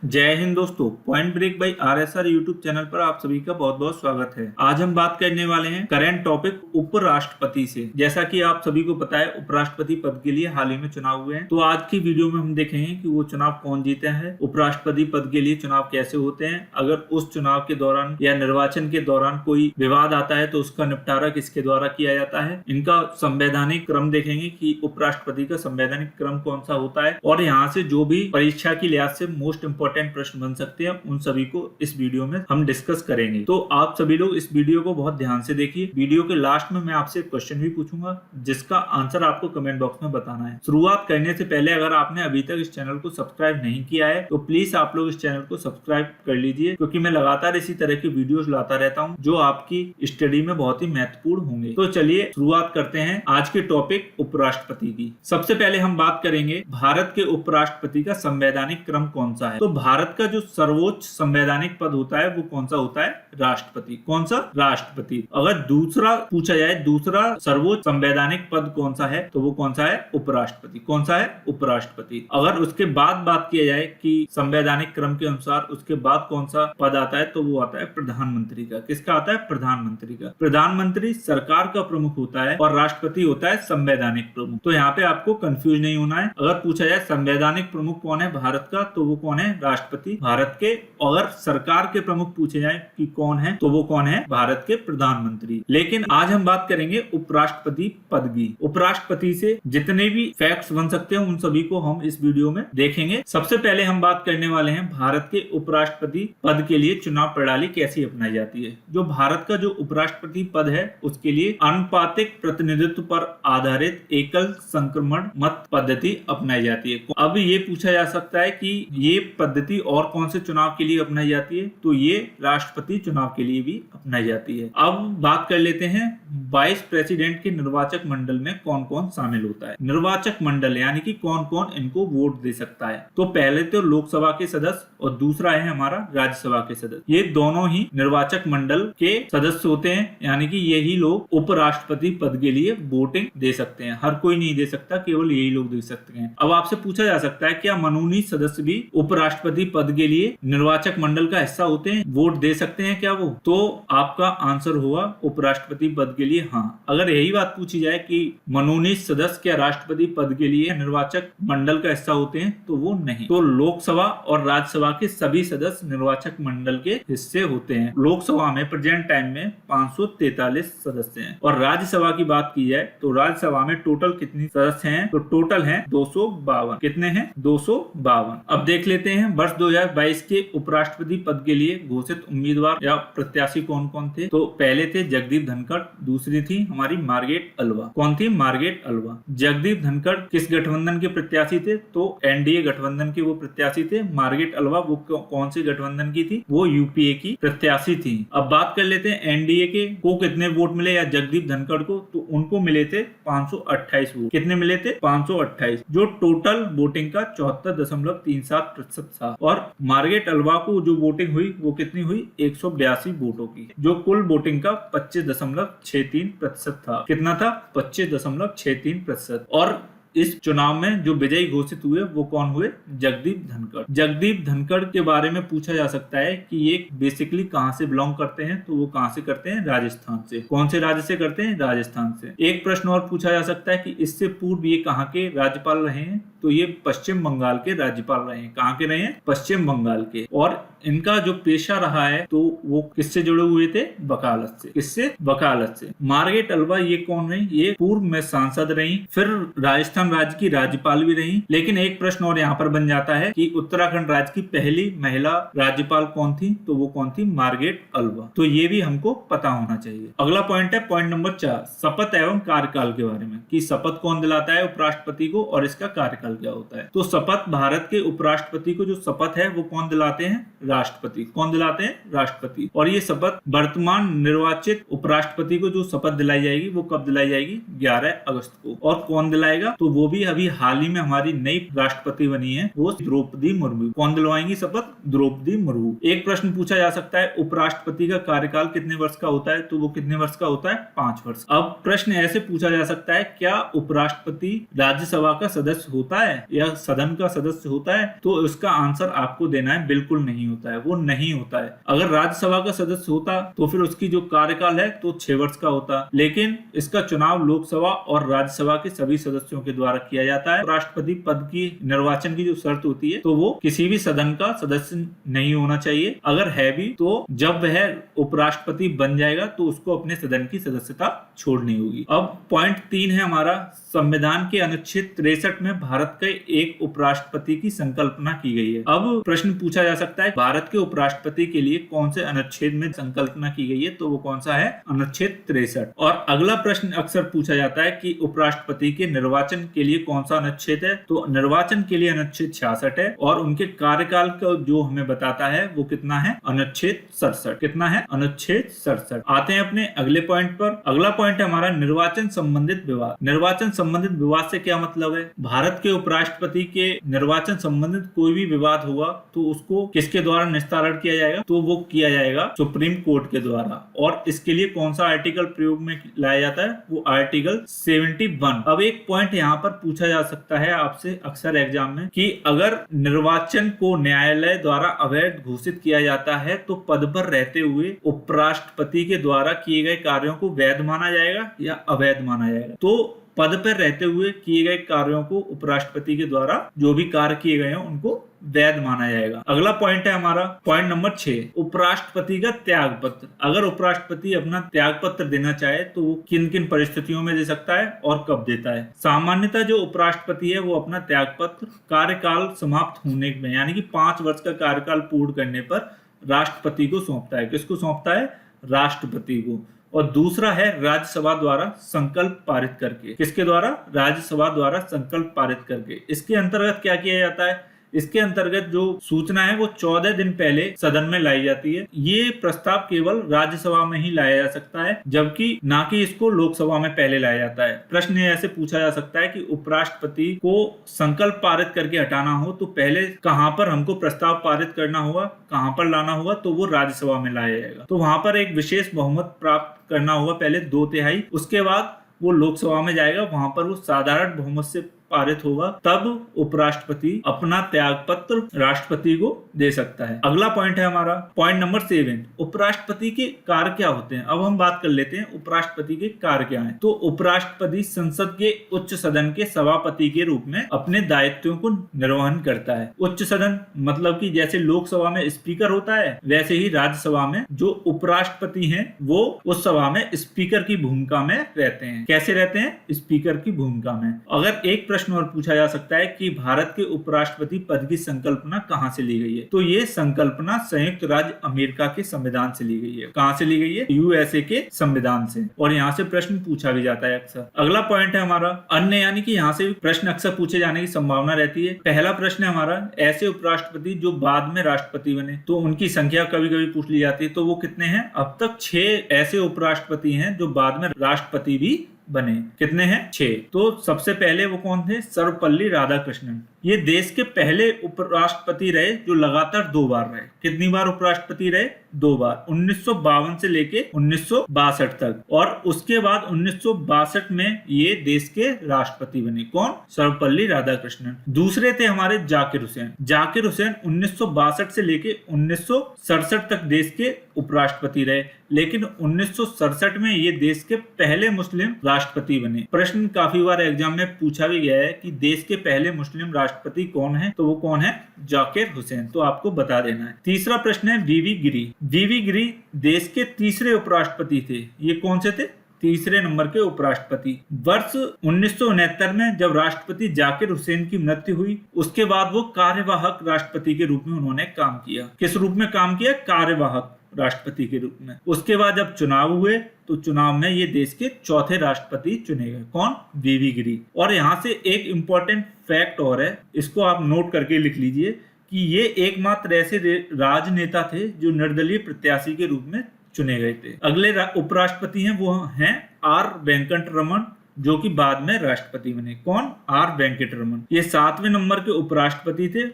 जय हिंद दोस्तों, point break by RSR YouTube channel पर आप सभी का बहुत बहुत स्वागत है। आज हम बात करने वाले हैं करंट टॉपिक उपराष्ट्रपति से। जैसा कि आप सभी को पता है, उपराष्ट्रपति पद के लिए हाल ही में चुनाव हुए हैं। तो आज की वीडियो में हम देखेंगे कि वो चुनाव कौन जीते हैं, उपराष्ट्रपति पद के लिए चुनाव कैसे होते हैं, अगर उस चुनाव के दौरान या निर्वाचन के दौरान कोई विवाद आता है तो उसका निपटारा किसके द्वारा किया जाता है, इनका संवैधानिक क्रम देखेंगे कि उपराष्ट्रपति का संवैधानिक क्रम कौन सा होता है, और यहाँ से जो भी परीक्षा की लिहाज से मोस्ट इंपोर्टेंट प्रश्न बन सकते हैं उन सभी को इस वीडियो में हम डिस्कस करेंगे। तो आप सभी लोग इस वीडियो को बहुत ध्यान से देखिए। वीडियो के लास्ट में मैं आपसे एक क्वेश्चन भी पूछूंगा जिसका आंसर आपको कमेंट बॉक्स में बताना है। शुरुआत करने से पहले अगर आपने अभी तक इस चैनल को सब्सक्राइब नहीं किया है तो प्लीज आप लोग इस चैनल को सब्सक्राइब कर लीजिए, क्योंकि मैं लगातार इसी तरह की वीडियोस लाता रहता हूँ जो आपकी स्टडी में बहुत ही महत्वपूर्ण होंगे। तो चलिए शुरुआत करते हैं आज के टॉपिक उपराष्ट्रपति की। सबसे पहले हम बात करेंगे भारत के उपराष्ट्रपति का संवैधानिक क्रम कौन सा है। तो भारत का जो सर्वोच्च संवैधानिक पद होता है वो कौन सा होता है? राष्ट्रपति। कौन सा? राष्ट्रपति। अगर दूसरा पूछा जाए, दूसरा सर्वोच्च संवैधानिक पद कौन सा है, तो वो कौन सा है? उपराष्ट्रपति। कौन सा है? उपराष्ट्रपति। अगर उसके बाद बात किया जाए कि संवैधानिक क्रम के अनुसार उसके बाद कौन सा पद आता है, तो वो आता है प्रधानमंत्री का। किसका आता है? प्रधानमंत्री का। प्रधानमंत्री सरकार का प्रमुख होता है और राष्ट्रपति होता है संवैधानिक प्रमुख। तो यहाँ पे आपको कंफ्यूज नहीं होना है। अगर पूछा जाए संवैधानिक प्रमुख कौन है भारत का, तो वो कौन है? राष्ट्रपति भारत के। अगर सरकार के प्रमुख पूछे जाए कि कौन है, तो वो कौन है? भारत के प्रधानमंत्री। लेकिन आज हम बात करेंगे उपराष्ट्रपति पद की। उपराष्ट्रपति से जितने भी फैक्ट्स बन सकते हैं उन सभी को हम इस वीडियो में देखेंगे। सबसे पहले हम बात करने वाले हैं भारत के उपराष्ट्रपति पद के लिए चुनाव प्रणाली कैसी अपनाई जाती है। जो भारत का जो उपराष्ट्रपति पद है उसके लिए आनुपातिक प्रतिनिधित्व पर आधारित एकल संक्रमण मत पद्धति अपनाई जाती है। अब ये पूछा जा सकता है कि ये पद्धति और कौन से चुनाव के लिए अपनाई जाती है, तो ये राष्ट्रपति चुनाव के लिए भी अपनाई जाती है। अब बात कर लेते हैं वाइस प्रेसिडेंट के निर्वाचक मंडल में कौन कौन शामिल होता है। निर्वाचक मंडल यानी कि कौन कौन इनको वोट दे सकता है। तो पहले तो लोकसभा के सदस्य और दूसरा है हमारा राज्यसभा के सदस्य। ये दोनों ही निर्वाचक मंडल के सदस्य होते हैं, यानी कि यही लोग उपराष्ट्रपति पद के लिए वोटिंग दे सकते हैं। हर कोई नहीं दे सकता, केवल यही लोग दे सकते हैं। अब आपसे पूछा जा सकता है क्या मनोनीत सदस्य भी उपराष्ट्रपति पद के लिए निर्वाचक मंडल का हिस्सा होते हैं, वोट दे सकते हैं क्या वो? तो आपका आंसर होगा उपराष्ट्रपति पद के लिए हाँ। अगर यही बात पूछी जाए कि मनोनीत सदस्य क्या राष्ट्रपति पद के लिए निर्वाचक मंडल का हिस्सा होते हैं, तो वो नहीं। तो लोकसभा और राज्यसभा के सभी सदस्य निर्वाचक मंडल के हिस्से होते हैं। लोकसभा में प्रेजेंट टाइम में 543 सदस्य हैं, और राज्यसभा की बात की जाए तो राज्यसभा में टोटल कितनी सदस्य हैं, तो टोटल हैं 252। कितने हैं? 252। अब देख लेते हैं वर्ष 2022 के उपराष्ट्रपति पद के लिए घोषित उम्मीदवार या प्रत्याशी कौन कौन थे। तो पहले थे जगदीप धनखड़, दूसरी थी हमारी मार्गरेट अल्वा। कौन थी? Margaret Alva. जगदीप धनखड़ किस गठबंधन के प्रत्याशी थे? तो एनडीए गठबंधन के वो प्रत्याशी थे। मार्गरेट अल्वा वो कौन से गठबंधन की थी? वो यूपीए की प्रत्याशी थी। अब बात कर लेते हैं एनडीए के को कितने वोट मिले या जगदीप धनखड़ को, तो उनको मिले थे 528 वोट। कितने मिले थे? 528, जो टोटल वोटिंग का 74.37% था। और मार्गरेट अल्वा को जो वोटिंग हुई वो कितनी हुई? 182 वोटों की, जो कुल वोटिंग का 25.63% था। कितना था? 25.63%। और इस चुनाव में जो विजयी घोषित हुए वो कौन हुए? जगदीप धनखड़। जगदीप धनखड़ के बारे में पूछा जा सकता है कि ये बेसिकली कहां से बिलोंग करते हैं, तो वो कहां से करते हैं? राजस्थान से। कौन से राज्य से करते हैं? राजस्थान से। एक प्रश्न और पूछा जा सकता है कि इससे पूर्व ये कहां के राज्यपाल रहे हैं, तो ये पश्चिम बंगाल के राज्यपाल रहे हैं। कहां के रहे हैं? पश्चिम बंगाल के। और इनका जो पेशा रहा है तो वो किससे जुड़े हुए थे? वकालत से। किससे? वकालत से। मार्गरेट अल्वा ये कौन रही? ये पूर्व में सांसद रही, फिर राजस्थान राज्य की राज्यपाल भी रही। लेकिन एक प्रश्न और यहाँ पर बन जाता है कि उत्तराखंड राज्य की पहली महिला राज्यपाल कौन थी, तो वो कौन थी? Margaret Alva. तो ये भी हमको पता होना चाहिए। अगला पॉइंट है पॉइंट नंबर 4, शपथ एवं कार्यकाल के बारे में, कि शपथ कौन दिलाता है उपराष्ट्रपति को और इसका कार्यकाल क्या होता है। तो शपथ भारत के उपराष्ट्रपति को जो शपथ है वो कौन दिलाते हैं? राष्ट्रपति। कौन दिलाते हैं? राष्ट्रपति। और ये शपथ वर्तमान निर्वाचित उपराष्ट्रपति को जो शपथ दिलाई जाएगी वो कब दिलाई जाएगी? 11 अगस्त को। और कौन दिलाएगा? तो वो भी अभी हाल ही में हमारी नई राष्ट्रपति बनी है, वो द्रौपदी मुर्मू। कौन दिलवाएंगी शपथ? द्रौपदी मुर्मू। एक प्रश्न पूछा जा सकता है उपराष्ट्रपति का कार्यकाल कितने वर्ष का होता है, तो वो कितने वर्ष का होता है? 5 वर्ष। अब प्रश्न ऐसे पूछा जा सकता है क्या उपराष्ट्रपति राज्यसभा का सदस्य होता होता है या सदन का सदस्य होता है, तो उसका आंसर आपको देना है बिल्कुल नहीं होता है, वो नहीं होता है। अगर राज्यसभा का सदस्य होता तो फिर उसकी जो कार्यकाल है तो 6 वर्ष का होता, लेकिन इसका चुनाव लोकसभा और राज्यसभा के सभी सदस्यों के द्वारा किया जाता है। राष्ट्रपति पद की निर्वाचन की जो शर्त होती है तो वो किसी भी सदन का सदस्य नहीं होना चाहिए, अगर है भी तो जब वह उपराष्ट्रपति बन जाएगा तो उसको अपने सदन की सदस्यता छोड़नी होगी। अब पॉइंट 3 है हमारा, संविधान के अनुच्छेद 63 में भारत के एक उपराष्ट्रपति की संकल्पना की गई है। अब प्रश्न पूछा जा सकता है भारत के उपराष्ट्रपति के लिए कौन से अनुच्छेद में संकल्पना की गई है, तो वो कौन सा है, अनुच्छेद 63। और अगला प्रश्न अक्सर पूछा जाता है कि उपराष्ट्रपति के निर्वाचन के लिए कौन सा अनुच्छेद है, तो निर्वाचन के लिए अनुच्छेद 66 है और उनके कार्यकाल का जो हमें बताता है वो कितना है, अनुच्छेद 67। कितना है, अनुच्छेद 67। आते हैं अपने अगले पॉइंट पर। अगला पॉइंट है हमारा निर्वाचन संबंधित विवाद। निर्वाचन संबंधित विवाद से क्या मतलब है, भारत के उपराष्ट्रपति के निर्वाचन संबंधित कोई भी विवाद हुआ तो उसको किसके द्वारा निस्तारण किया जाएगा, तो वो किया जाएगा सुप्रीम कोर्ट के द्वारा। और इसके लिए कौन सा आर्टिकल प्रयोग में लाया जाता है, वो आर्टिकल 71। अब एक पॉइंट यहाँ पर पूछा जा सकता है आपसे अक्सर एग्जाम में कि अगर निर्वाचन को न्यायालय द्वारा अवैध घोषित किया जाता है तो पद पर रहते हुए उपराष्ट्रपति के द्वारा किए गए कार्यों को वैध माना जाएगा या अवैध माना जाएगा। तो पद पर रहते हुए किए गए कार्यों को उपराष्ट्रपति के द्वारा जो भी कार्य किए गए हैं उनको वैध माना जाएगा। अगला पॉइंट है हमारा पॉइंट नंबर 6, उपराष्ट्रपति का त्याग पत्र। अगर उपराष्ट्रपति अपना त्याग पत्र देना चाहे तो वो किन किन परिस्थितियों में दे सकता है और कब देता है। सामान्यतः जो उपराष्ट्रपति है वो अपना त्याग पत्र कार्यकाल समाप्त होने में, यानी कि 5 वर्ष का कार्यकाल पूर्ण करने पर राष्ट्रपति को सौंपता है। किसको सौंपता है, राष्ट्रपति को। और दूसरा है राज्यसभा द्वारा संकल्प पारित करके। किसके द्वारा, राज्यसभा द्वारा संकल्प पारित करके। इसके अंतर्गत क्या किया जाता है, इसके अंतर्गत जो सूचना है वो 14 दिन पहले सदन में लाई जाती है। ये प्रस्ताव केवल राज्यसभा में ही लाया जा सकता है, जबकि ना कि इसको लोकसभा में पहले लाया जाता है। प्रश्न ऐसे पूछा जा सकता है कि उपराष्ट्रपति को संकल्प पारित करके हटाना हो तो पहले कहां पर हमको प्रस्ताव पारित करना होगा, कहां पर लाना होगा, तो वो राज्यसभा में लाया जाएगा। तो वहां पर एक विशेष बहुमत प्राप्त करना होगा, पहले 2/3, उसके बाद वो लोकसभा में जाएगा, वहां पर वो साधारण बहुमत से पारित होगा, तब उपराष्ट्रपति अपना त्याग पत्र राष्ट्रपति को दे सकता है। अगला पॉइंट है हमारा पॉइंट नंबर 7, उपराष्ट्रपति के कार्य क्या होते हैं। अब हम बात कर लेते हैं उपराष्ट्रपति के कार्य क्या हैं। तो उपराष्ट्रपति संसद के उच्च सदन के सभापति के रूप में अपने दायित्वों को निर्वहन करता है। उच्च सदन मतलब कि जैसे लोकसभा में स्पीकर होता है, वैसे ही राज्यसभा में जो उपराष्ट्रपति हैं वो उस सभा में स्पीकर की भूमिका में रहते हैं। कैसे रहते हैं, स्पीकर की भूमिका में। अगर एक प्रश्न और पूछा जा सकता है कि भारत के उपराष्ट्रपति पद की संकल्पना कहां से ली गई है, तो ये संकल्पना संयुक्त राज्य अमेरिका के संविधान से ली गई है। कहां से ली गई है, यूएसए के संविधान से। और यहाँ से प्रश्न पूछा भी जाता है अक्सर। अगला पॉइंट है हमारा अन्य, यानी कि यहाँ से भी प्रश्न अक्सर पूछे जाने की संभावना रहती है। पहला प्रश्न है हमारा, ऐसे उपराष्ट्रपति जो बाद में राष्ट्रपति बने, तो उनकी संख्या कभी कभी पूछ ली जाती है, तो वो कितने हैं। अब तक 6 ऐसे उपराष्ट्रपति हैं जो बाद में राष्ट्रपति भी बने। कितने हैं, 6। तो सबसे पहले वो कौन थे, सर्वपल्ली राधाकृष्णन। ये देश के पहले उपराष्ट्रपति रहे जो लगातार 2 बार रहे। कितनी बार उपराष्ट्रपति रहे, 2 बार, 1952 से लेके 1962 तक। और उसके बाद 1962 में ये देश के राष्ट्रपति बने। कौन, सर्वपल्ली राधाकृष्णन। दूसरे थे हमारे जाकिर हुसैन। जाकिर हुसैन 1962 से लेके 1967 तक देश के उपराष्ट्रपति रहे, लेकिन 1967 में ये देश के पहले मुस्लिम राष्ट्रपति बने। प्रश्न काफी बार एग्जाम में पूछा भी गया है कि देश के पहले मुस्लिम राष्ट्रपति कौन है, तो वो कौन है, जाकिर हुसैन। तो आपको बता देना है। तीसरा प्रश्न है वीवी गिरी। वीवी गिरी देश के तीसरे उपराष्ट्रपति थे। ये कौन से थे, तीसरे नंबर के उपराष्ट्रपति। वर्ष 1969 में जब राष्ट्रपति जाकिर हुसैन की मृत्यु हुई, उसके बाद वो कार्यवाहक राष्ट्रपति के रूप में उन्होंने काम किया। किस रूप में काम किया, कार्यवाहक राष्ट्रपति के रूप में। उसके बाद जब चुनाव हुए तो चुनाव में ये देश के चौथे राष्ट्रपति चुने गए। कौन, वीवी गिरी। और यहाँ से एक इंपॉर्टेंट फैक्ट और है, इसको आप नोट करके लिख लीजिए कि ये एकमात्र ऐसे राजनेता थे जो निर्दलीय प्रत्याशी के रूप में चुने गए थे। अगले उपराष्ट्रपति हैं वो हैं आर वेंकट रमन, जो कि बाद में राष्ट्रपति बने। कौन, आर वेंकट रमन। ये 7वें नंबर के उपराष्ट्रपति थे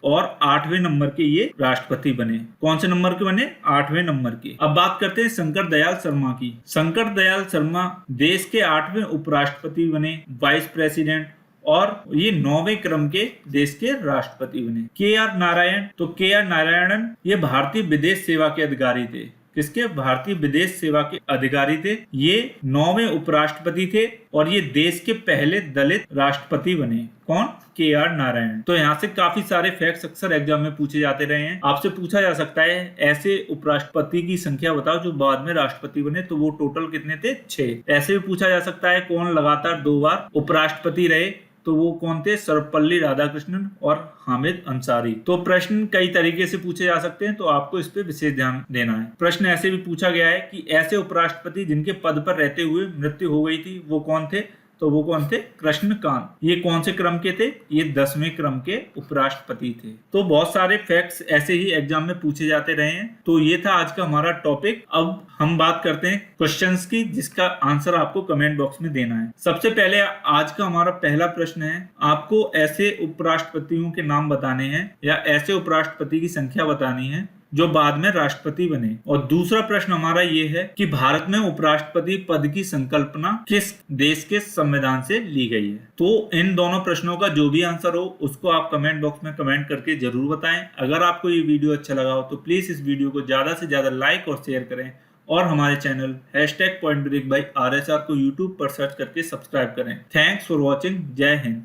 और 8वें नंबर के ये राष्ट्रपति बने। कौन से नंबर के बने, 8वें नंबर के। अब बात करते हैं शंकर दयाल शर्मा की। शंकर दयाल शर्मा देश के 8वें उपराष्ट्रपति बने, वाइस प्रेसिडेंट, और ये 9वें क्रम के देश के राष्ट्रपति बने। KR नारायण, तो KR नारायणन ये भारतीय विदेश सेवा के अधिकारी थे। किसके? भारतीय विदेश सेवा के अधिकारी थे। ये 9वें उपराष्ट्रपति थे और ये देश के पहले दलित राष्ट्रपति बने। कौन? KR नारायण। तो यहाँ से काफी सारे फैक्ट्स अक्सर एग्जाम में पूछे जाते रहे हैं। आपसे पूछा जा सकता है ऐसे उपराष्ट्रपति की संख्या बताओ जो बाद में राष्ट्रपति बने, तो वो टोटल कितने थे? 6। ऐसे भी पूछा जा सकता है कौन लगातार 2 बार उपराष्ट्रपति रहे, तो वो कौन थे? सर्वपल्ली राधाकृष्णन और हामिद अंसारी। तो प्रश्न कई तरीके से पूछे जा सकते हैं, तो आपको इस पे विशेष ध्यान देना है। प्रश्न ऐसे भी पूछा गया है कि ऐसे उपराष्ट्रपति जिनके पद पर रहते हुए मृत्यु हो गई थी वो कौन थे? तो वो कौन थे? कृष्णकांत। ये कौन से क्रम के थे? ये 10वें क्रम के उपराष्ट्रपति थे। तो बहुत सारे फैक्ट्स ऐसे ही एग्जाम में पूछे जाते रहे हैं। तो ये था आज का हमारा टॉपिक। अब हम बात करते हैं क्वेश्चंस की, जिसका आंसर आपको कमेंट बॉक्स में देना है। सबसे पहले आज का हमारा पहला प्रश्न है, आपको ऐसे उपराष्ट्रपतियों के नाम बताने हैं या ऐसे उपराष्ट्रपति की संख्या बतानी है जो बाद में राष्ट्रपति बने। और दूसरा प्रश्न हमारा ये है कि भारत में उपराष्ट्रपति पद की संकल्पना किस देश के संविधान से ली गई है। तो इन दोनों प्रश्नों का जो भी आंसर हो उसको आप कमेंट बॉक्स में कमेंट करके जरूर बताएं। अगर आपको ये वीडियो अच्छा लगा हो तो प्लीज इस वीडियो को ज्यादा से ज्यादा लाइक और शेयर करें और हमारे चैनल #PointBreak by RSR को यूट्यूब पर सर्च करके सब्सक्राइब करें। Thanks for watching. जय हिंद।